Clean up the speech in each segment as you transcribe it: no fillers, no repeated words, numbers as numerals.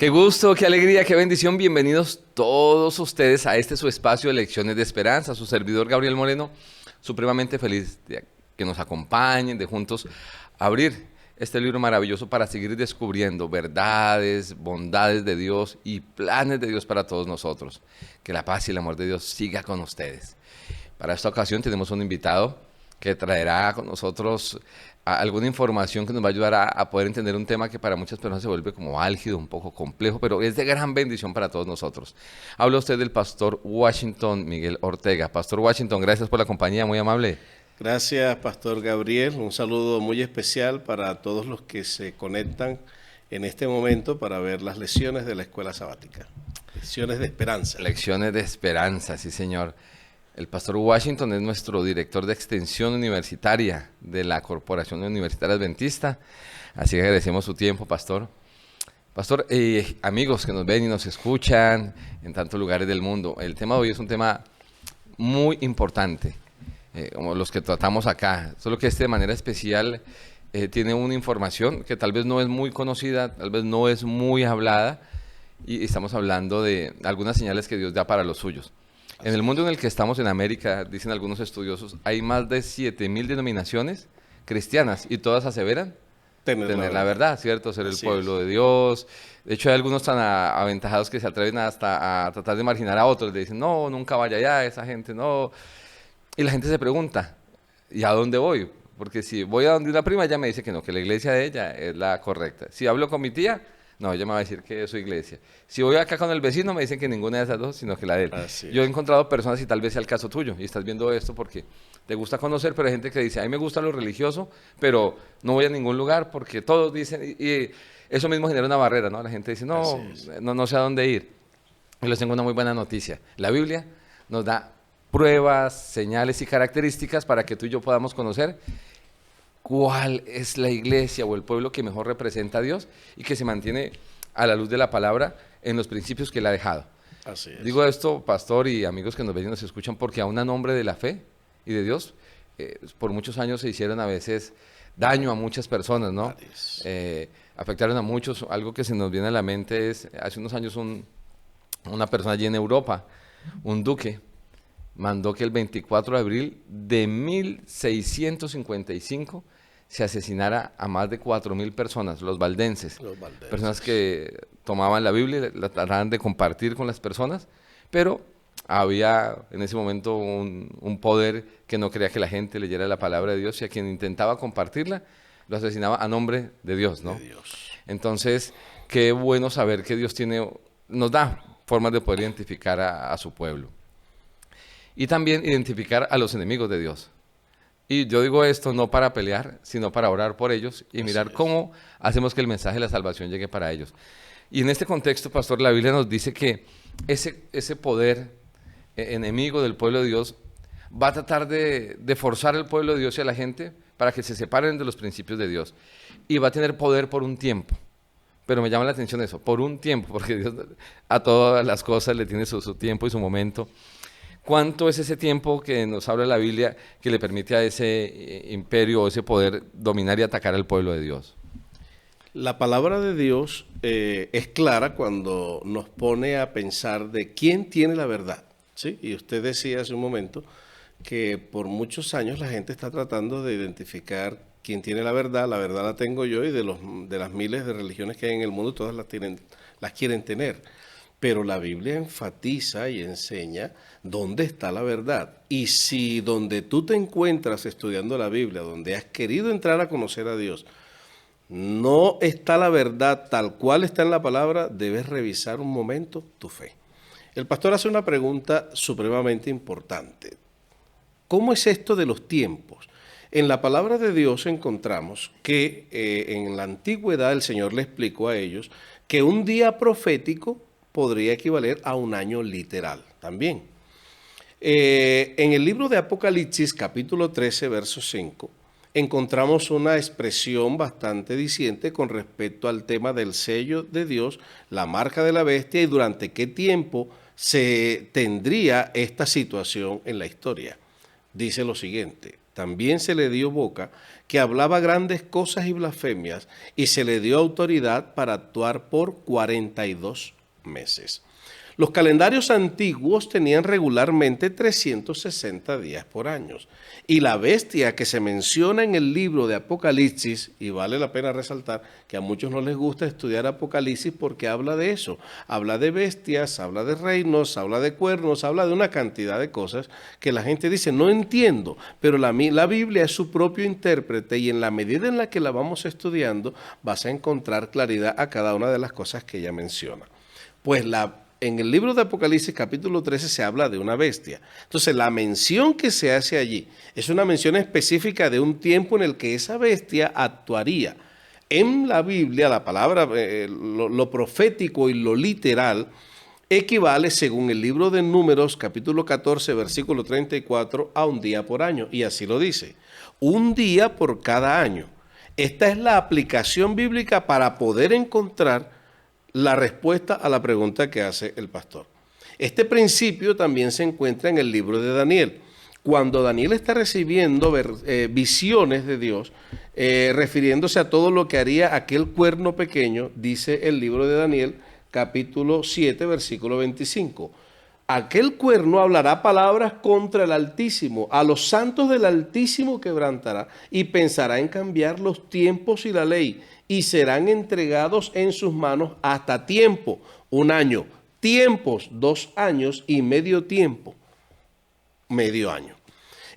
Qué gusto, qué alegría, qué bendición. Bienvenidos todos ustedes a este su espacio de Lecciones de Esperanza. Su servidor Gabriel Moreno, supremamente feliz de que nos acompañen, de juntos abrir este libro maravilloso para seguir descubriendo verdades, bondades de Dios y planes de Dios para todos nosotros. Que la paz y el amor de Dios siga con ustedes. Para esta ocasión tenemos un invitado que traerá con nosotros alguna información que nos va a ayudar a poder entender un tema que para muchas personas se vuelve como álgido, un poco complejo, pero es de gran bendición para todos nosotros. Habla usted del pastor Washington Miguel Ortega. Pastor Washington, gracias por la compañía, muy amable. Gracias, Pastor Gabriel. Un saludo muy especial para todos los que se conectan en este momento para ver las lecciones de la escuela sabática. Lecciones de esperanza. Lecciones de esperanza, sí señor. El pastor Washington es nuestro director de extensión universitaria de la Corporación Universitaria Adventista. Así que agradecemos su tiempo, pastor. Pastor, amigos que nos ven y nos escuchan en tantos lugares del mundo, el tema de hoy es un tema muy importante, como los que tratamos acá, solo que de manera especial tiene una información que tal vez no es muy conocida, tal vez no es muy hablada, y estamos hablando de algunas señales que Dios da para los suyos. En el mundo en el que estamos en América, dicen algunos estudiosos, hay más de 7.000 denominaciones cristianas y todas aseveran tener la verdad, ¿cierto? Ser el pueblo de Dios. De hecho, hay algunos tan aventajados que se atreven hasta a tratar de marginar a otros. Le dicen, no, nunca vaya allá, esa gente no. Y la gente se pregunta, ¿y a dónde voy? Porque si voy a donde una prima, ella me dice que no, que la iglesia de ella es la correcta. Si hablo con mi tía, no, ella me va a decir que es su iglesia. Si voy acá con el vecino, me dicen que ninguna de esas dos, sino que la de él. Yo he encontrado personas, y tal vez sea el caso tuyo, y estás viendo esto porque te gusta conocer, pero hay gente que dice, a mí me gusta lo religioso, pero no voy a ningún lugar porque todos dicen, y eso mismo genera una barrera, ¿no? La gente dice, no sé a dónde ir. Y les tengo una muy buena noticia. La Biblia nos da pruebas, señales y características para que tú y yo podamos conocer cuál es la iglesia o el pueblo que mejor representa a Dios y que se mantiene a la luz de la palabra en los principios que Él ha dejado. Así es. Digo esto, pastor y amigos que nos ven y nos escuchan, porque aún a nombre de la fe y de Dios, por muchos años se hicieron a veces daño a muchas personas, ¿no? Afectaron a muchos. Algo que se nos viene a la mente es, hace unos años una persona allí en Europa, un duque, mandó que el 24 de abril de 1655 se asesinara a más de 4.000 personas, los valdenses. Personas que tomaban la Biblia y la trataban de compartir con las personas, pero había en ese momento un poder que no quería que la gente leyera la palabra de Dios, y a quien intentaba compartirla, lo asesinaba a nombre de Dios, ¿no? Entonces, qué bueno saber que Dios nos da formas de poder identificar a su pueblo. Y también identificar a los enemigos de Dios. Y yo digo esto no para pelear, sino para orar por ellos y mirar cómo hacemos que el mensaje de la salvación llegue para ellos. Y en este contexto, pastor, la Biblia nos dice que ese poder enemigo del pueblo de Dios va a tratar de forzar al pueblo de Dios y a la gente para que se separen de los principios de Dios. Y va a tener poder por un tiempo. Pero me llama la atención eso, por un tiempo, porque Dios a todas las cosas le tiene su tiempo y su momento. ¿Cuánto es ese tiempo que nos habla la Biblia que le permite a ese imperio o ese poder dominar y atacar al pueblo de Dios? La palabra de Dios es clara cuando nos pone a pensar de quién tiene la verdad, ¿sí? Y usted decía hace un momento que por muchos años la gente está tratando de identificar quién tiene la verdad la tengo yo, y de las miles de religiones que hay en el mundo, todas las quieren tener. Pero la Biblia enfatiza y enseña dónde está la verdad. Y si donde tú te encuentras estudiando la Biblia, donde has querido entrar a conocer a Dios, no está la verdad tal cual está en la palabra, debes revisar un momento tu fe. El pastor hace una pregunta supremamente importante. ¿Cómo es esto de los tiempos? En la palabra de Dios encontramos que en la antigüedad el Señor le explicó a ellos que un día profético podría equivaler a un año literal también. En el libro de Apocalipsis, capítulo 13, verso 5, encontramos una expresión bastante diciente con respecto al tema del sello de Dios, la marca de la bestia, y durante qué tiempo se tendría esta situación en la historia. Dice lo siguiente: también se le dio boca, que hablaba grandes cosas y blasfemias, y se le dio autoridad para actuar por 42 meses. Los calendarios antiguos tenían regularmente 360 días por año. Y la bestia que se menciona en el libro de Apocalipsis, y vale la pena resaltar que a muchos no les gusta estudiar Apocalipsis porque habla de eso. Habla de bestias, habla de reinos, habla de cuernos, habla de una cantidad de cosas que la gente dice, no entiendo, pero la Biblia es su propio intérprete y en la medida en la que la vamos estudiando vas a encontrar claridad a cada una de las cosas que ella menciona. Pues en el libro de Apocalipsis capítulo 13 se habla de una bestia. Entonces la mención que se hace allí es una mención específica de un tiempo en el que esa bestia actuaría. En la Biblia la palabra, lo profético y lo literal equivale, según el libro de Números capítulo 14 versículo 34, a un día por año. Y así lo dice, un día por cada año. Esta es la aplicación bíblica para poder encontrar la respuesta a la pregunta que hace el pastor. Este principio también se encuentra en el libro de Daniel. Cuando Daniel está recibiendo visiones de Dios, refiriéndose a todo lo que haría aquel cuerno pequeño, dice el libro de Daniel, capítulo 7, versículo 25. Aquel cuerno hablará palabras contra el Altísimo, a los santos del Altísimo quebrantará y pensará en cambiar los tiempos y la ley, y serán entregados en sus manos hasta tiempo, 1 año, tiempos, 2 años y medio tiempo, medio año.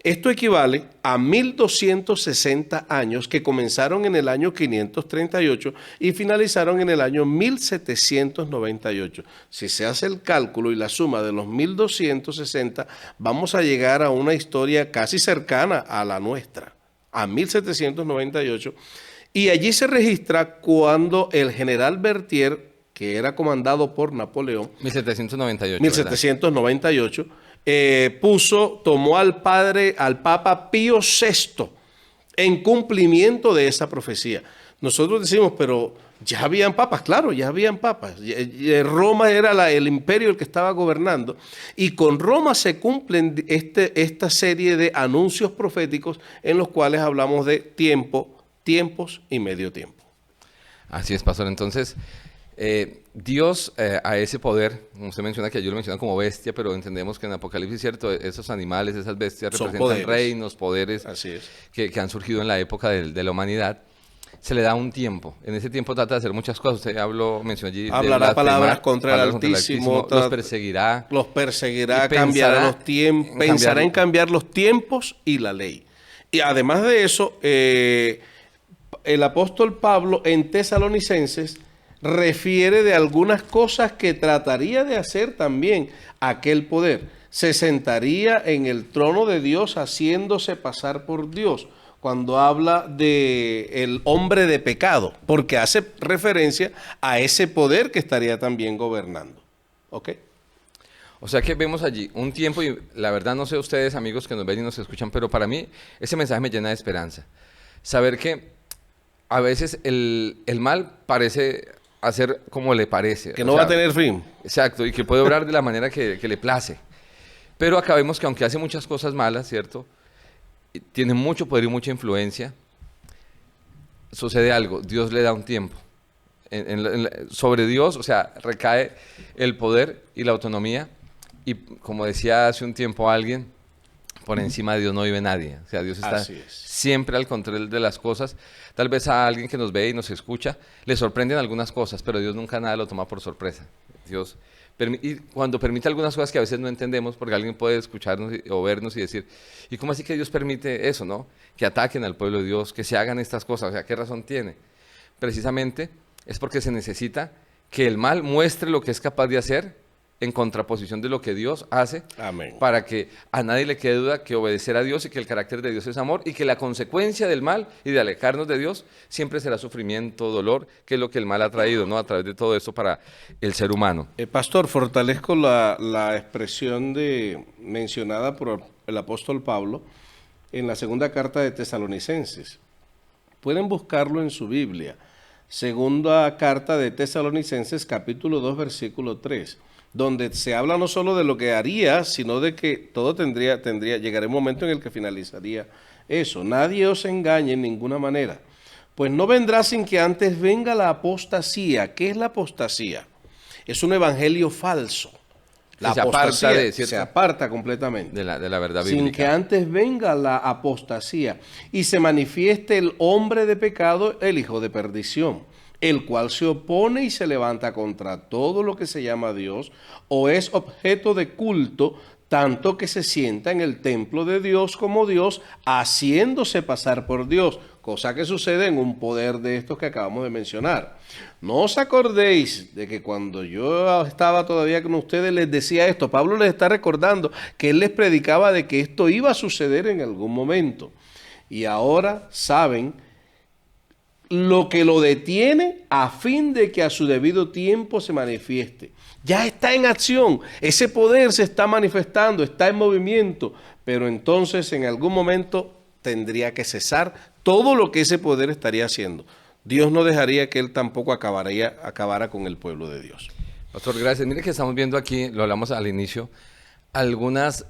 Esto equivale a 1260 años que comenzaron en el año 538 y finalizaron en el año 1798. Si se hace el cálculo y la suma de los 1260, vamos a llegar a una historia casi cercana a la nuestra, a 1798. Y allí se registra cuando el general Berthier, que era comandado por Napoleón, 1798, tomó al Papa Pío VI en cumplimiento de esa profecía. Nosotros decimos, pero ya habían papas, claro, ya habían papas. Roma era el imperio el que estaba gobernando y con Roma se cumplen esta serie de anuncios proféticos en los cuales hablamos de tiempos y medio tiempo. Así es, pastor. Entonces, Dios a ese poder, como usted menciona, que yo lo menciono como bestia, pero entendemos que en Apocalipsis, cierto, esos animales, esas bestias representan reinos, poderes. Así es. Que han surgido en la época de la humanidad. Se le da un tiempo. En ese tiempo trata de hacer muchas cosas. Usted mencionó allí. Hablará palabras contra el Altísimo. Los perseguirá. Cambiará los tiempos. Pensará en cambiar los tiempos y la ley. Y además de eso, el apóstol Pablo en Tesalonicenses refiere de algunas cosas que trataría de hacer también aquel poder. Se sentaría en el trono de Dios haciéndose pasar por Dios, cuando habla de el hombre de pecado, porque hace referencia a ese poder que estaría también gobernando. ¿Ok? O sea que vemos allí un tiempo, y la verdad no sé ustedes, amigos que nos ven y nos escuchan, pero para mí ese mensaje me llena de esperanza. Saber que a veces el mal parece hacer como le parece. Que no va a tener fin. Exacto, y que puede obrar de la manera que le place. Pero acá vemos que aunque hace muchas cosas malas, ¿cierto? Tiene mucho poder y mucha influencia. Sucede algo, Dios le da un tiempo. Sobre Dios, o sea, recae el poder y la autonomía. Y como decía hace un tiempo alguien, por encima de Dios no vive nadie. O sea, Dios está siempre al control de las cosas. Tal vez a alguien que nos ve y nos escucha le sorprenden algunas cosas, pero Dios nunca nada lo toma por sorpresa. Dios y cuando permite algunas cosas que a veces no entendemos, porque alguien puede escucharnos o vernos y decir, ¿y cómo así que Dios permite eso, no? Que ataquen al pueblo de Dios, que se hagan estas cosas, o sea, ¿qué razón tiene? Precisamente es porque se necesita que el mal muestre lo que es capaz de hacer en contraposición de lo que Dios hace. Amén. Para que a nadie le quede duda que obedecer a Dios y que el carácter de Dios es amor y que la consecuencia del mal y de alejarnos de Dios siempre será sufrimiento, dolor, que es lo que el mal ha traído, ¿no? A través de todo esto para el ser humano. Pastor, fortalezco la expresión mencionada por el apóstol Pablo en la segunda carta de Tesalonicenses. Pueden buscarlo en su Biblia. Segunda carta de Tesalonicenses, capítulo 2, versículo 3. donde se habla no solo de lo que haría, sino de que todo llegará un momento en el que finalizaría eso. Nadie os engañe en ninguna manera, pues no vendrá sin que antes venga la apostasía. ¿Qué es la apostasía? Es un evangelio falso. La se aparta apostasía ¿cierto? Se aparta completamente de la verdad sin bíblica. que antes venga la apostasía y se manifieste el hombre de pecado, el hijo de perdición, el cual se opone y se levanta contra todo lo que se llama Dios o es objeto de culto, tanto que se sienta en el templo de Dios como Dios, haciéndose pasar por Dios, cosa que sucede en un poder de estos que acabamos de mencionar. No os acordéis de que cuando yo estaba todavía con ustedes les decía esto. Pablo les está recordando que él les predicaba de que esto iba a suceder en algún momento. Y ahora saben lo que lo detiene a fin de que a su debido tiempo se manifieste. Ya está en acción, ese poder se está manifestando, está en movimiento, pero entonces en algún momento tendría que cesar todo lo que ese poder estaría haciendo. Dios no dejaría que él tampoco acabara con el pueblo de Dios. Pastor, gracias. Mire que estamos viendo aquí, lo hablamos al inicio, algunas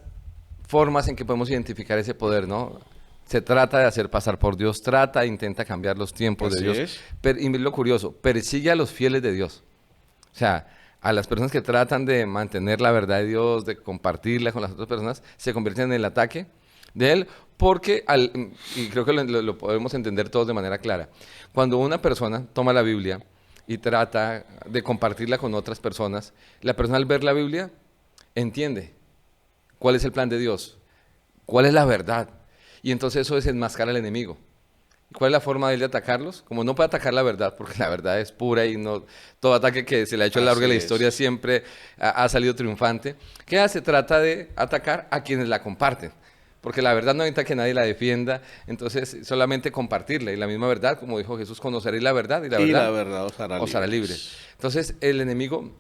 formas en que podemos identificar ese poder, ¿no? Se trata de hacer pasar por Dios, intenta cambiar los tiempos de Dios. Y lo curioso, persigue a los fieles de Dios. O sea, a las personas que tratan de mantener la verdad de Dios, de compartirla con las otras personas, se convierten en el ataque de él, porque, y creo que lo podemos entender todos de manera clara, cuando una persona toma la Biblia y trata de compartirla con otras personas, la persona al ver la Biblia entiende cuál es el plan de Dios, cuál es la verdad, y entonces eso desenmascara al enemigo. ¿Cuál es la forma de él de atacarlos? Como no puede atacar la verdad, porque la verdad es pura y no todo ataque que se le ha hecho a lo largo de la historia siempre ha salido triunfante. ¿Qué hace? Trata de atacar a quienes la comparten, porque la verdad no necesita que nadie la defienda, entonces solamente compartirla. Y la misma verdad, como dijo Jesús, conoceréis la verdad y la verdad os hará libre. Entonces el enemigo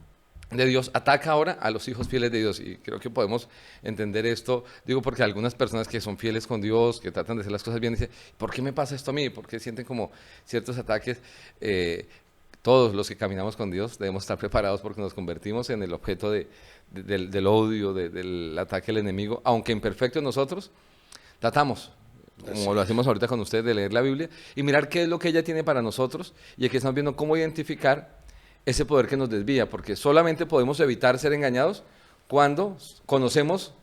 de Dios ataca ahora a los hijos fieles de Dios, y creo que podemos entender esto, digo, porque algunas personas que son fieles con Dios, que tratan de hacer las cosas bien, dicen, ¿por qué me pasa esto a mí? ¿Por qué sienten como ciertos ataques? Todos los que caminamos con Dios debemos estar preparados porque nos convertimos en el objeto del odio, del ataque del enemigo, aunque imperfectos nosotros, tratamos, como lo hacemos ahorita con ustedes, de leer la Biblia y mirar qué es lo que ella tiene para nosotros, y aquí estamos viendo cómo identificar ese poder que nos desvía, porque solamente podemos evitar ser engañados cuando conocemos,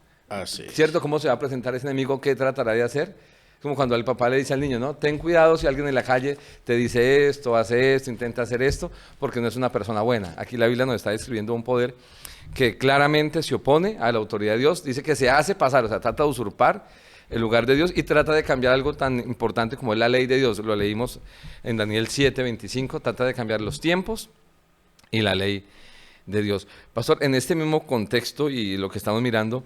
¿cierto?, cómo se va a presentar ese enemigo, qué tratará de hacer. Como cuando el papá le dice al niño, ¿no? Ten cuidado si alguien en la calle te dice esto, hace esto, intenta hacer esto, porque no es una persona buena. Aquí la Biblia nos está describiendo un poder que claramente se opone a la autoridad de Dios, dice que se hace pasar, o sea, trata de usurpar el lugar de Dios y trata de cambiar algo tan importante como es la ley de Dios. Lo leímos en Daniel 7:25, trata de cambiar los tiempos y la ley de Dios. Pastor, en este mismo contexto y lo que estamos mirando,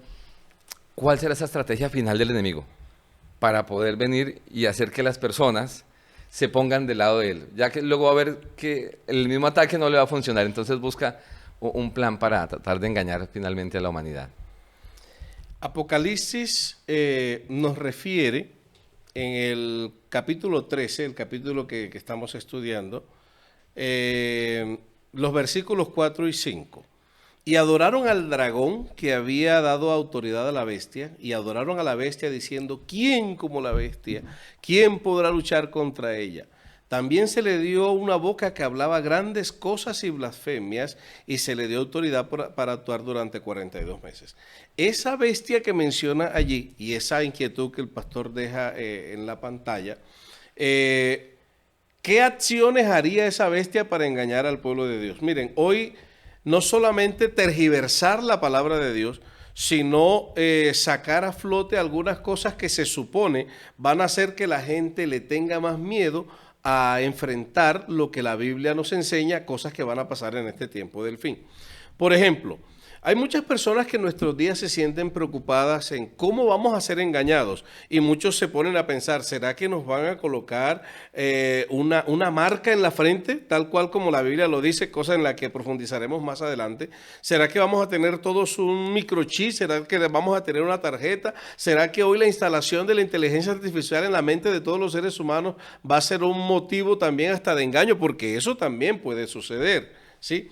¿cuál será esa estrategia final del enemigo para poder venir y hacer que las personas se pongan del lado de él? Ya que luego va a ver que el mismo ataque no le va a funcionar, entonces busca un plan para tratar de engañar finalmente a la humanidad. Apocalipsis nos refiere en el capítulo 13, el capítulo que estamos estudiando, los versículos 4 y 5. Y adoraron al dragón que había dado autoridad a la bestia, y adoraron a la bestia diciendo, ¿quién como la bestia? ¿Quién podrá luchar contra ella? También se le dio una boca que hablaba grandes cosas y blasfemias, y se le dio autoridad para actuar durante 42 meses. Esa bestia que menciona allí, y esa inquietud que el pastor deja en la pantalla, ¿qué acciones haría esa bestia para engañar al pueblo de Dios? Miren, hoy no solamente tergiversar la palabra de Dios, sino sacar a flote algunas cosas que se supone van a hacer que la gente le tenga más miedo a enfrentar lo que la Biblia nos enseña, cosas que van a pasar en este tiempo del fin. Por ejemplo, hay muchas personas que en nuestros días se sienten preocupadas en cómo vamos a ser engañados, y muchos se ponen a pensar, ¿será que nos van a colocar una marca en la frente, tal cual como la Biblia lo dice, cosa en la que profundizaremos más adelante? ¿Será que vamos a tener todos un microchip? ¿Será que vamos a tener una tarjeta? ¿Será que hoy la instalación de la inteligencia artificial en la mente de todos los seres humanos va a ser un motivo también hasta de engaño? Porque eso también puede suceder, ¿sí?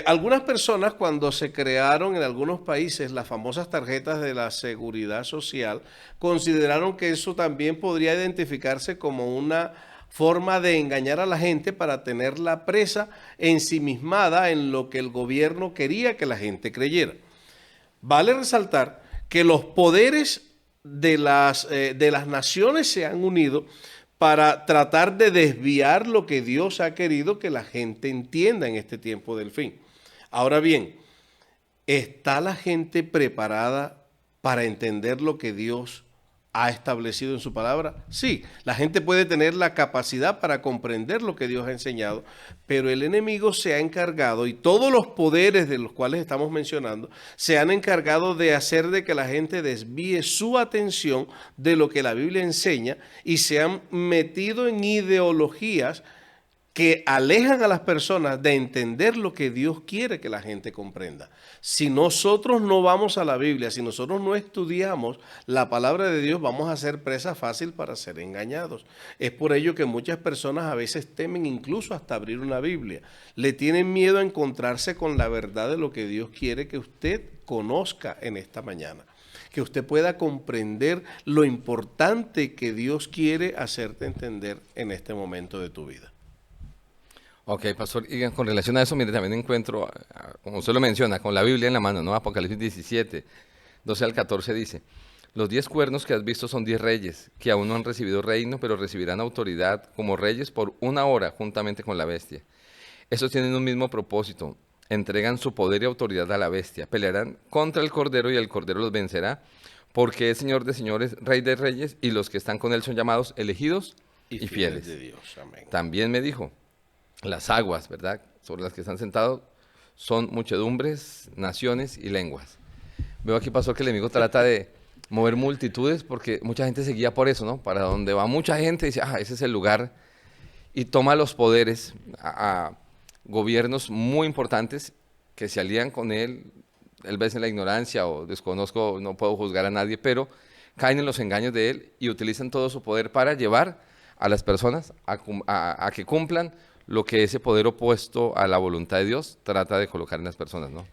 Algunas personas, cuando se crearon en algunos países las famosas tarjetas de la seguridad social, consideraron que eso también podría identificarse como una forma de engañar a la gente para tenerla presa, ensimismada en lo que el gobierno quería que la gente creyera. Vale resaltar que los poderes de las naciones se han unido para tratar de desviar lo que Dios ha querido que la gente entienda en este tiempo del fin. Ahora bien, ¿está la gente preparada para entender lo que Dios ha establecido en su palabra? Sí, la gente puede tener la capacidad para comprender lo que Dios ha enseñado, pero el enemigo se ha encargado, y todos los poderes de los cuales estamos mencionando, se han encargado de hacer de que la gente desvíe su atención de lo que la Biblia enseña y se han metido en ideologías que alejan a las personas de entender lo que Dios quiere que la gente comprenda. Si nosotros no vamos a la Biblia, si nosotros no estudiamos la palabra de Dios, vamos a ser presa fácil para ser engañados. Es por ello que muchas personas a veces temen incluso hasta abrir una Biblia. Le tienen miedo a encontrarse con la verdad de lo que Dios quiere que usted conozca en esta mañana. Que usted pueda comprender lo importante que Dios quiere hacerte entender en este momento de tu vida. Ok, pastor, y con relación a eso, mire, también encuentro, como usted lo menciona, con la Biblia en la mano, ¿no? Apocalipsis 17, 12 al 14 dice: los 10 cuernos que has visto son 10 reyes, que aún no han recibido reino, pero recibirán autoridad como reyes por 1 hora juntamente con la bestia. Estos tienen un mismo propósito, entregan su poder y autoridad a la bestia, pelearán contra el Cordero y el Cordero los vencerá, porque es Señor de señores, Rey de reyes, y los que están con él son llamados elegidos y fieles. De Dios. Amén. También me dijo: las aguas, ¿verdad?, sobre las que están sentados son muchedumbres, naciones y lenguas. Veo aquí, pastor, que el enemigo trata de mover multitudes porque mucha gente se guía por eso, ¿no? Para donde va mucha gente dice, ese es el lugar, y toma los poderes a gobiernos muy importantes que se alían con él. Él ve en la ignorancia o desconozco, no puedo juzgar a nadie, pero caen en los engaños de él y utilizan todo su poder para llevar a las personas a que cumplan lo que ese poder opuesto a la voluntad de Dios trata de colocar en las personas, ¿no?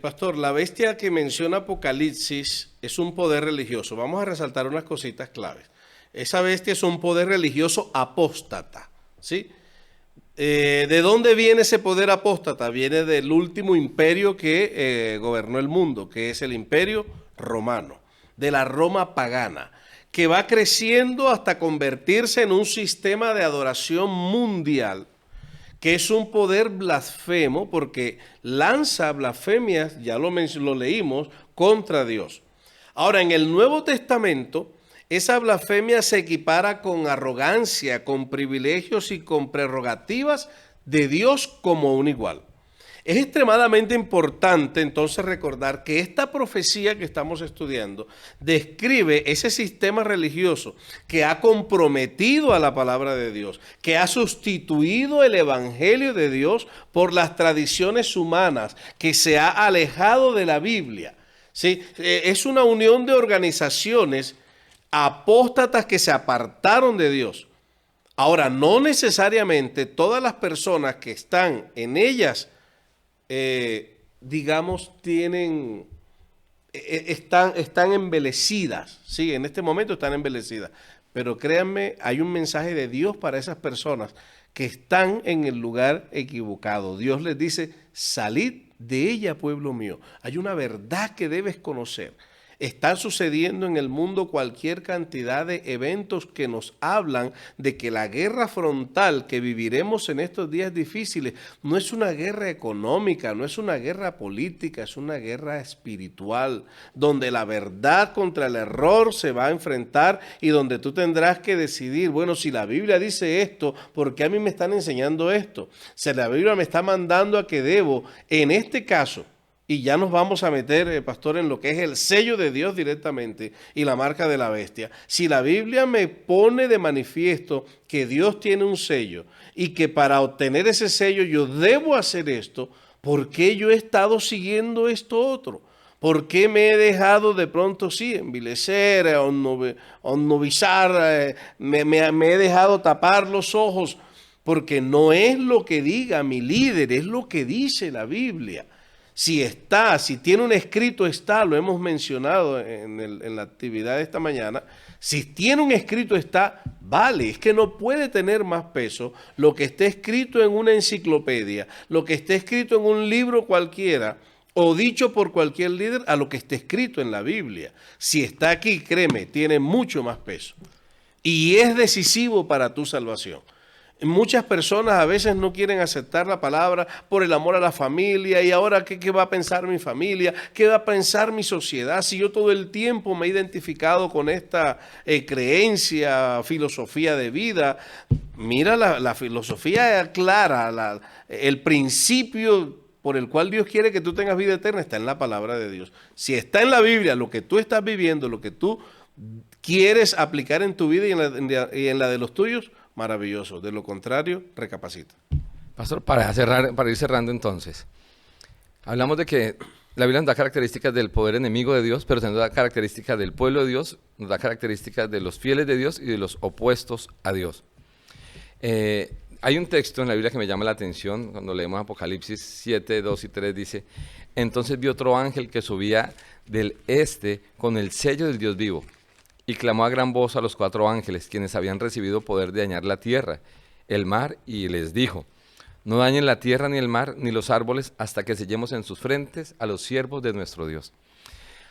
Pastor, la bestia que menciona Apocalipsis es un poder religioso. Vamos a resaltar unas cositas claves. Esa bestia es un poder religioso apóstata, ¿sí? ¿De dónde viene ese poder apóstata? Viene del último imperio que gobernó el mundo, que es el imperio romano, de la Roma pagana, que va creciendo hasta convertirse en un sistema de adoración mundial, que es un poder blasfemo porque lanza blasfemias, ya lo leímos, contra Dios. Ahora, en el Nuevo Testamento, esa blasfemia se equipara con arrogancia, con privilegios y con prerrogativas de Dios como un igual. Es extremadamente importante entonces recordar que esta profecía que estamos estudiando describe ese sistema religioso que ha comprometido a la palabra de Dios, que ha sustituido el evangelio de Dios por las tradiciones humanas, que se ha alejado de la Biblia. ¿Sí? Es una unión de organizaciones apóstatas que se apartaron de Dios. Ahora, no necesariamente todas las personas que están en ellas digamos, están embelecidas, sí, en este momento están embelecidas, pero créanme, hay un mensaje de Dios para esas personas que están en el lugar equivocado. Dios les dice, salid de ella, pueblo mío. Hay una verdad que debes conocer. Están sucediendo en el mundo cualquier cantidad de eventos que nos hablan de que la guerra frontal que viviremos en estos días difíciles no es una guerra económica, no es una guerra política, es una guerra espiritual, donde la verdad contra el error se va a enfrentar y donde tú tendrás que decidir, bueno, si la Biblia dice esto, ¿por qué a mí me están enseñando esto? Si la Biblia me está mandando a que debo, en este caso, y ya nos vamos a meter, pastor, en lo que es el sello de Dios directamente y la marca de la bestia. Si la Biblia me pone de manifiesto que Dios tiene un sello y que para obtener ese sello yo debo hacer esto, ¿por qué yo he estado siguiendo esto otro? ¿Por qué me he dejado de pronto, sí, envilecer, onnovizar, me he dejado tapar los ojos porque no es lo que diga mi líder, es lo que dice la Biblia. Si tiene un escrito está, lo hemos mencionado en la actividad de esta mañana, si tiene un escrito está, vale, es que no puede tener más peso lo que esté escrito en una enciclopedia, lo que esté escrito en un libro cualquiera, o dicho por cualquier líder, a lo que esté escrito en la Biblia. Si está aquí, créeme, tiene mucho más peso. Y es decisivo para tu salvación. Muchas personas a veces no quieren aceptar la palabra por el amor a la familia y ahora ¿qué va a pensar mi familia? ¿Qué va a pensar mi sociedad? Si yo todo el tiempo me he identificado con esta creencia, filosofía de vida. Mira, la filosofía clara, el principio por el cual Dios quiere que tú tengas vida eterna está en la palabra de Dios. Si está en la Biblia lo que tú estás viviendo, lo que tú quieres aplicar en tu vida y en la de los tuyos, maravilloso. De lo contrario, recapacita. Pastor, para ir cerrando entonces, hablamos de que la Biblia nos da características del poder enemigo de Dios, pero también nos da características del pueblo de Dios, nos da características de los fieles de Dios y de los opuestos a Dios. Hay un texto en la Biblia que me llama la atención, cuando leemos Apocalipsis 7, 2 y 3, dice: entonces vi otro ángel que subía del este con el sello del Dios vivo, y clamó a gran voz a los 4 ángeles, quienes habían recibido poder de dañar la tierra, el mar, y les dijo: no dañen la tierra ni el mar ni los árboles hasta que sellemos en sus frentes a los siervos de nuestro Dios.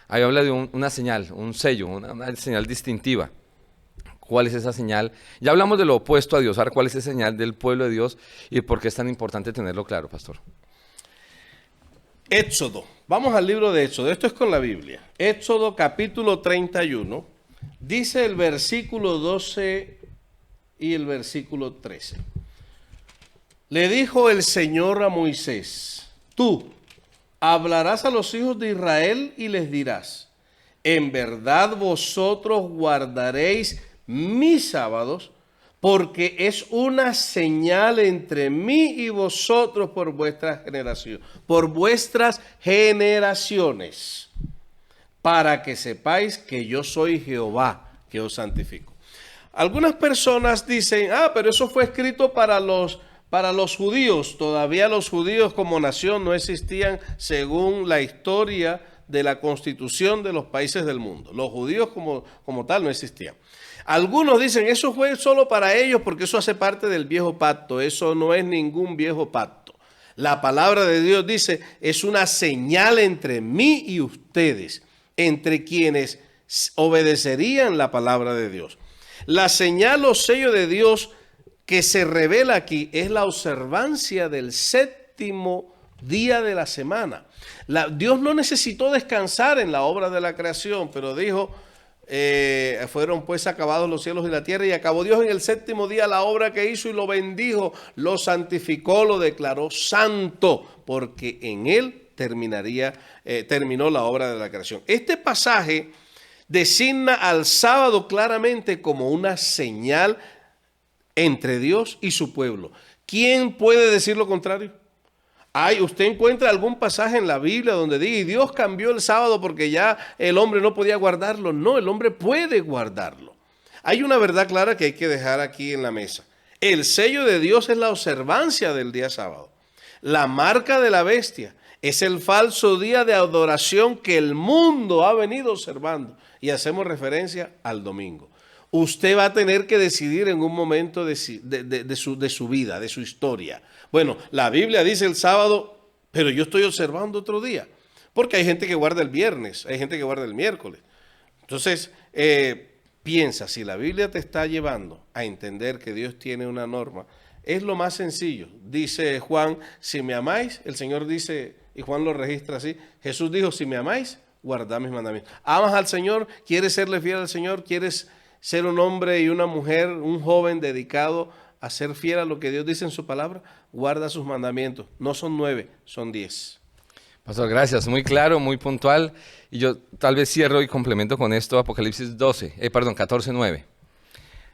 Ahí habla de una señal, un sello, una señal distintiva. ¿Cuál es esa señal? Ya hablamos de lo opuesto a Dios. Ahora, ¿cuál es esa señal del pueblo de Dios y por qué es tan importante tenerlo claro, pastor? Éxodo. Vamos al libro de Éxodo. Esto es con la Biblia. Éxodo capítulo 31. Dice el versículo 12 y el versículo 13. Le dijo el Señor a Moisés: tú hablarás a los hijos de Israel y les dirás: en verdad vosotros guardaréis mis sábados, porque es una señal entre mí y vosotros por vuestras generaciones, para que sepáis que yo soy Jehová, que os santifico. Algunas personas dicen: pero eso fue escrito para los judíos. Todavía los judíos como nación no existían según la historia de la constitución de los países del mundo. Los judíos como tal no existían. Algunos dicen: eso fue solo para ellos porque eso hace parte del viejo pacto. Eso no es ningún viejo pacto. La palabra de Dios dice: es una señal entre mí y ustedes, entre quienes obedecerían la palabra de Dios. La señal o sello de Dios que se revela aquí es la observancia del séptimo día de la semana. Dios no necesitó descansar en la obra de la creación, pero dijo: fueron pues acabados los cielos y la tierra, y acabó Dios en el séptimo día la obra que hizo y lo bendijo, lo santificó, lo declaró santo, porque en él terminó la obra de la creación. Este pasaje designa al sábado claramente como una señal entre Dios y su pueblo. ¿Quién puede decir lo contrario? ¿Usted encuentra algún pasaje en la Biblia donde diga: y Dios cambió el sábado porque ya el hombre no podía guardarlo? No, el hombre puede guardarlo. Hay una verdad clara que hay que dejar aquí en la mesa. El sello de Dios es la observancia del día sábado. La marca de la bestia es el falso día de adoración que el mundo ha venido observando. Y hacemos referencia al domingo. Usted va a tener que decidir en un momento de su vida, de su historia. Bueno, la Biblia dice el sábado, pero yo estoy observando otro día. Porque hay gente que guarda el viernes, hay gente que guarda el miércoles. Entonces, piensa, si la Biblia te está llevando a entender que Dios tiene una norma, es lo más sencillo. Dice Juan: si me amáis, el Señor dice, y Juan lo registra así, Jesús dijo: si me amáis, guardad mis mandamientos. ¿Amas al Señor? ¿Quieres serle fiel al Señor? ¿Quieres ser un hombre y una mujer, un joven dedicado a ser fiel a lo que Dios dice en su palabra? Guarda sus mandamientos. No son 9, son 10. Pastor, gracias. Muy claro, muy puntual. Y yo tal vez cierro y complemento con esto Apocalipsis 14, 9.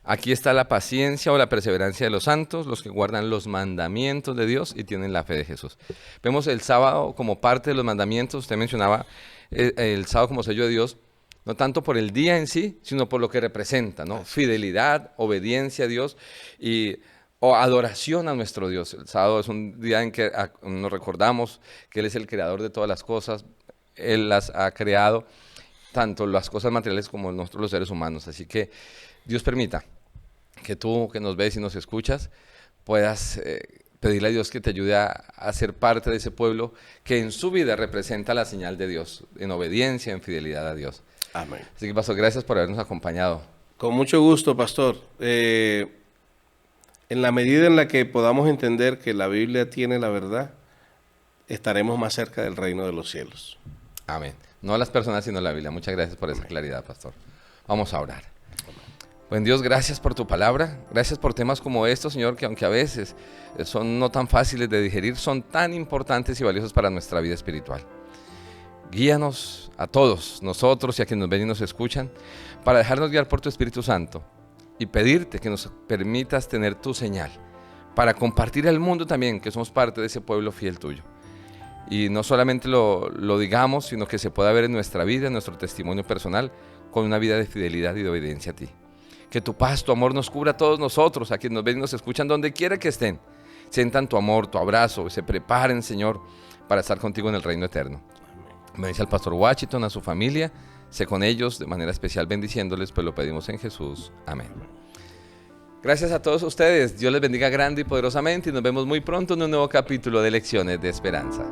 Aquí está la paciencia o la perseverancia de los santos, los que guardan los mandamientos de Dios y tienen la fe de Jesús. Vemos el sábado como parte de los mandamientos. Usted mencionaba el sábado como sello de Dios, no tanto por el día en sí, sino por lo que representa, ¿no? Fidelidad, obediencia a Dios. Y o adoración a nuestro Dios. El sábado es un día en que nos recordamos que Él es el creador de todas las cosas. Él las ha creado, tanto las cosas materiales como nosotros los seres humanos. Así que Dios permita que tú, que nos ves y nos escuchas, puedas pedirle a Dios que te ayude a ser parte de ese pueblo que en su vida representa la señal de Dios, en obediencia, en fidelidad a Dios. Amén. Así que, pastor, gracias por habernos acompañado. Con mucho gusto, pastor. En la medida en la que podamos entender que la Biblia tiene la verdad, estaremos más cerca del reino de los cielos. Amén. No a las personas, sino a la Biblia. Muchas gracias por esa claridad, pastor. Vamos a orar. Buen Dios, gracias por tu palabra. Gracias por temas como estos, Señor, que aunque a veces son no tan fáciles de digerir, son tan importantes y valiosos para nuestra vida espiritual. Guíanos a todos, nosotros y a quienes nos ven y nos escuchan, para dejarnos guiar por tu Espíritu Santo y pedirte que nos permitas tener tu señal, para compartir al mundo también que somos parte de ese pueblo fiel tuyo. Y no solamente lo digamos, sino que se pueda ver en nuestra vida, en nuestro testimonio personal, con una vida de fidelidad y de obediencia a ti. Que tu paz, tu amor nos cubra a todos nosotros, a quienes nos ven y nos escuchan, donde quiera que estén. Sientan tu amor, tu abrazo, y se preparen, Señor, para estar contigo en el reino eterno. Bendice al pastor Washington, a su familia, sé con ellos de manera especial bendiciéndoles, pues lo pedimos en Jesús. Amén. Gracias a todos ustedes, Dios les bendiga grande y poderosamente y nos vemos muy pronto en un nuevo capítulo de Lecciones de Esperanza.